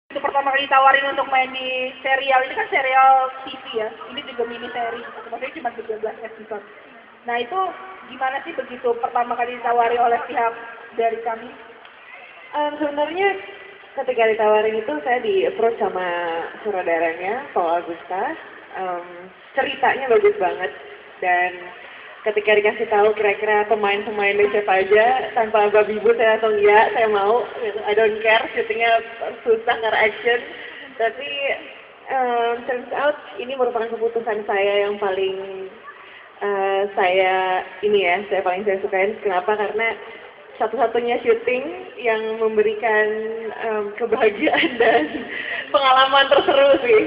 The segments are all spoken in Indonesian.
Itu pertama kali ditawarin untuk main di serial, ini kan serial TV ya, ini juga mini seri, maksudnya cuma 13 episode. Nah itu gimana sih begitu pertama kali ditawari oleh pihak dari kami? Sebenarnya ketika ditawarin itu saya di approach sama sutradaranya Paul Agusta. Ceritanya bagus banget dan ketika dikasih tahu kira-kira pemain-pemainnya siapa aja tanpa babi bu saya langsung iya saya mau gitu. I don't care syutingnya susah karena action tapi turns out ini merupakan keputusan saya yang paling saya paling saya sukain. Kenapa? Karena satu-satunya syuting yang memberikan kebahagiaan dan pengalaman terseru sih.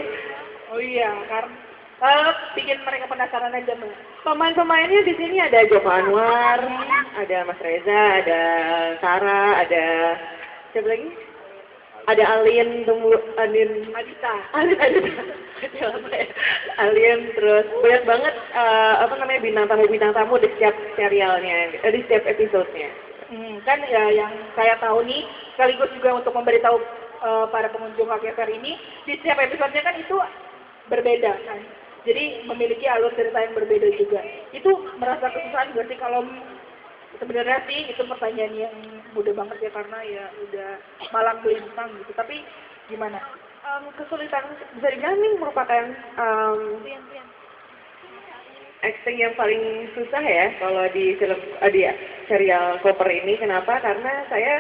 Oh iya, karena bikin mereka penasaran aja Mbak. Pemain-pemainnya di sini ada Joko Anwar, ada Mas Reza, ada Sarah, ada siapa lagi? Ada Alien, Adita. Alien, terus banyak banget bintang tamu di setiap serialnya, di setiap episodenya. Kan ya yang saya tahu nih, sekaligus juga untuk memberitahu para pengunjung KKFR ini, di setiap episodenya kan itu berbeda kan. Jadi memiliki alur cerita yang berbeda juga. Itu merasa kesusahan gak sih kalau sebenarnya sih itu pertanyaan yang mudah banget ya karena ya udah malang melintang gitu. Tapi gimana? Kesulitan bisa dibilang ini merupakan acting yang paling susah ya kalau di film di serial Koper ini. Kenapa? Karena saya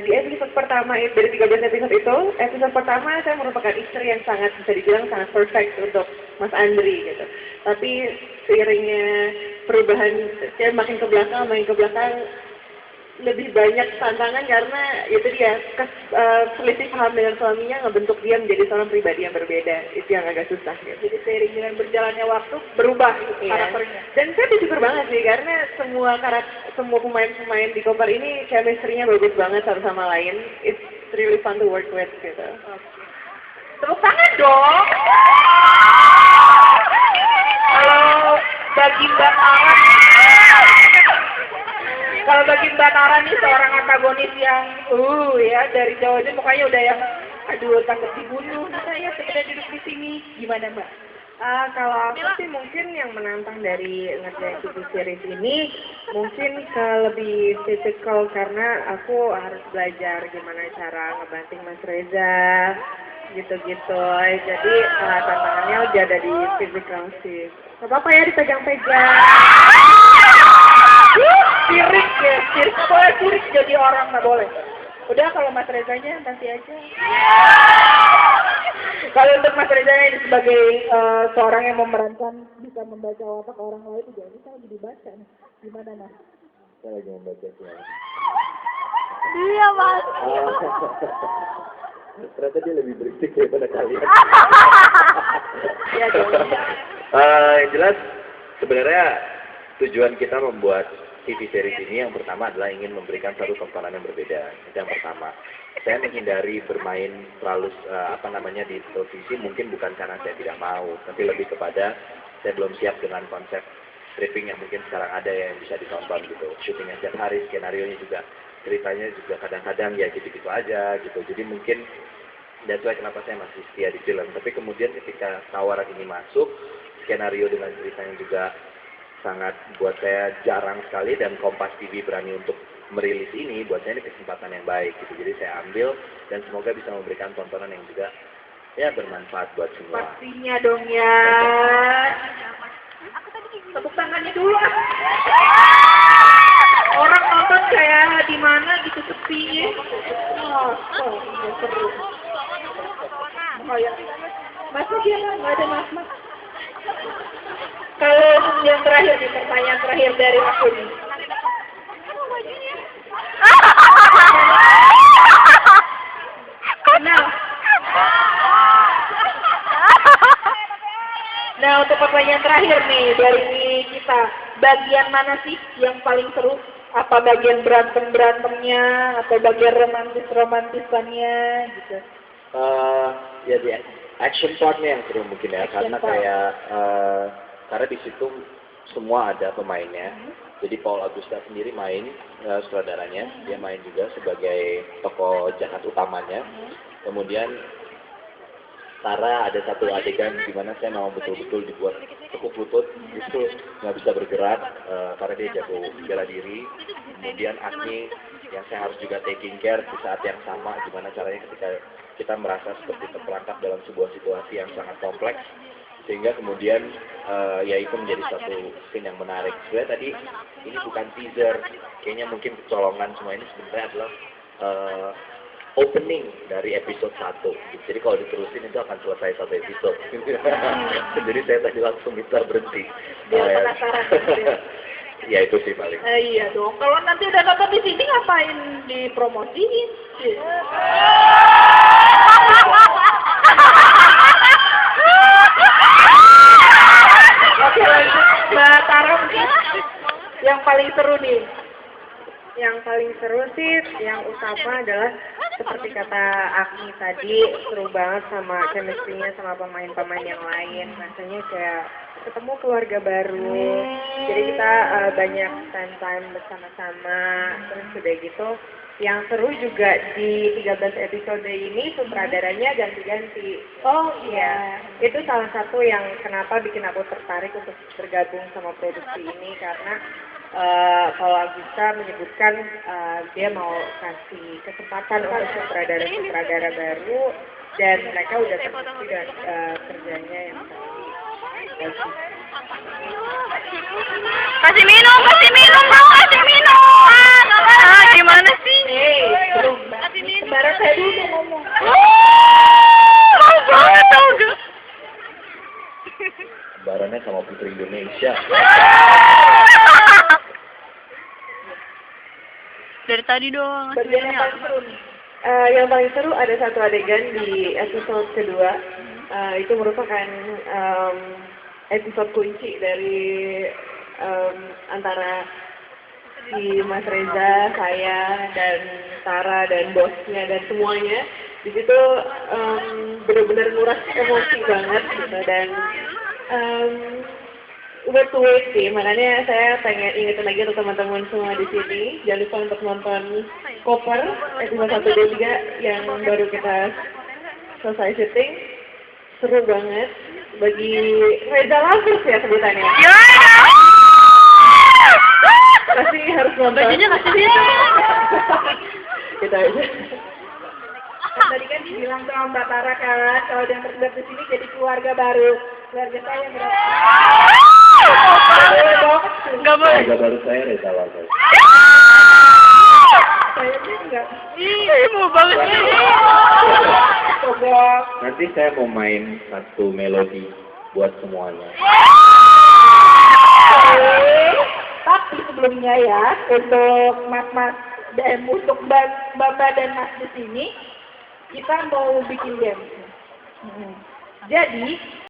di episode pertama dari 13 episode itu, episode pertama saya merupakan istri yang sangat bisa dibilang sangat perfect untuk Mas Andri gitu. Tapi seiringnya perubahan saya makin ke belakang lebih banyak tantangan karena itu dia selisih paham dengan suaminya ngebentuk dia menjadi seorang pribadi yang berbeda. Itu yang agak susah gitu. Jadi seiring dengan berjalannya waktu berubah karakternya. Dan saya bersyukur banget sih karena semua pemain-pemain di Koper ini chemistry-nya bagus banget satu sama lain. It's really fun to work with gitu. Tepuk tangan dong. Kalau bagi Mbak Tara nih seorang antagonis yang ya dari Jawa aja mukanya udah yang aduh takut dibunuh. Nah saya segera duduk di sini. Gimana Mbak? Kalau aku sih mungkin yang menantang dari ngerjain TV series ini mungkin ke lebih physical karena aku harus belajar gimana cara ngebanting Mas Reza gitu-gitu. Jadi tantangannya udah ada di physical sih. Gak apa-apa ya dipegang-pegang. Sirik ya, sirik jadi orang nggak boleh. Udah kalau Mas Rezanya nanti aja. Kalau untuk Mas Rezanya ini sebagai seorang yang memerankan bisa membaca watak orang lain juga bisa lagi dibaca. Gimana Mas? Saya lagi membaca tuh. Iya Mas. Ternyata dia lebih berisik daripada kalian. Ya dong. Yang jelas sebenarnya tujuan kita membuat TV series ini yang pertama adalah ingin memberikan satu tontonan yang berbeda. Itu yang pertama. Saya menghindari bermain terlalu di televisi mungkin bukan karena saya tidak mau, tapi lebih kepada saya belum siap dengan konsep stripping yang mungkin sekarang ada yang bisa ditonton gitu. Syutingnya setiap hari, skenario-nya juga, ceritanya juga kadang-kadang ya gitu-gitu aja gitu. Jadi mungkin that's why kenapa saya masih setia di film. Tapi kemudian ketika tawaran ini masuk, skenario dengan ceritanya juga sangat buat saya jarang sekali dan Kompas TV berani untuk merilis ini, buat saya ini kesempatan yang baik gitu. Jadi saya ambil dan semoga bisa memberikan tontonan yang juga ya bermanfaat buat semua. Pastinya dong ya. Tepuk tangannya dulu. Orang nonton kayak di mana gitu sepi. Seru. Mas dia nggak ada mas. Kalau yang terakhir nih, pertanyaan terakhir dari aku nih. Nah, untuk pertanyaan terakhir nih dari kita, bagian mana sih yang paling seru? Apa bagian berantemnya atau bagian romantisannya gitu? Ya di action partnya yang seru mungkin ya, karena karena di situ semua ada pemainnya. Jadi Paul Agusta sendiri main sutradaranya, dia main juga sebagai tokoh jahat utamanya. Kemudian Tara ada satu adegan di mana saya mau betul-betul dibuat tekuk lutut, itu nggak bisa bergerak karena dia jago bela diri. Kemudian Agni yang saya harus juga taking care di saat yang sama, gimana caranya ketika kita merasa seperti terperangkap dalam sebuah situasi yang sangat kompleks, sehingga kemudian ya itu menjadi satu scene yang menarik. Sebenarnya tadi ini bukan teaser, kayaknya mungkin kecolongan, semua ini sebenarnya adalah opening dari episode 1. Jadi kalau diterusin itu akan selesai satu episode. Jadi saya tadi langsung minta berhenti. Biar penasaran. Ya itu sih paling. Iya dong. Kalau nanti udah nonton di sini ngapain dipromosiin? Oke lanjut Mbak Tara mungkin yang paling seru nih. Yang paling seru sih, yang utama adalah seperti kata Agni tadi, seru banget sama chemistry-nya sama pemain-pemain yang lain. Rasanya kayak ketemu keluarga baru. Jadi kita banyak spend time bersama-sama. Terus udah gitu, yang seru juga di 13 episode ini sutradaranya ganti-ganti. Oh Ya, itu salah satu yang kenapa bikin aku tertarik untuk bergabung sama produksi ini, karena kalau bisa menyebutkan dia mau kasih kesempatan untuk sutradara-sutradara baru, dan mereka udah terbukti dengan kerjanya yang bagus. Kasih minum dong, kasih minum. Gimana sih? belum Mbak. Sebenarnya saya dulu udah ngomong. Mau banget tau gak? Barannya sama Putri Indonesia. Dari tadi doang. Bagian yang paling seru nih. Yang paling seru ada satu adegan di episode kedua. Itu merupakan episode kunci dari antara si Mas Reza, saya, dan Tara, dan bosnya, dan semuanya. Di situ benar-benar nguras emosi banget gitu, dan worth to wait sih. Makanya saya pengen ingetin lagi untuk teman-teman semua di sini, jangan lupa untuk nonton Koper episode 1 dan 3 yang baru kita selesai syuting. Seru banget bagi Reza Lovers ya sebutannya. Pasti harus nonton. Bajunya kasih dia. Kita aja. Kan tadi kan dibilang sama Mbak Tara kan, kalau yang terlibat di sini jadi keluarga baru. Keluarga saya yang berapa? Gak boleh. Keluarga baru saya Reza Lovers. Saya sih enggak. Ih, mau banget sih. Coba. Nanti saya mau main satu melodi buat semuanya. Tapi sebelumnya ya, untuk mas-mas dan untuk Mbak dan Mas di sini, kita mau bikin game. Jadi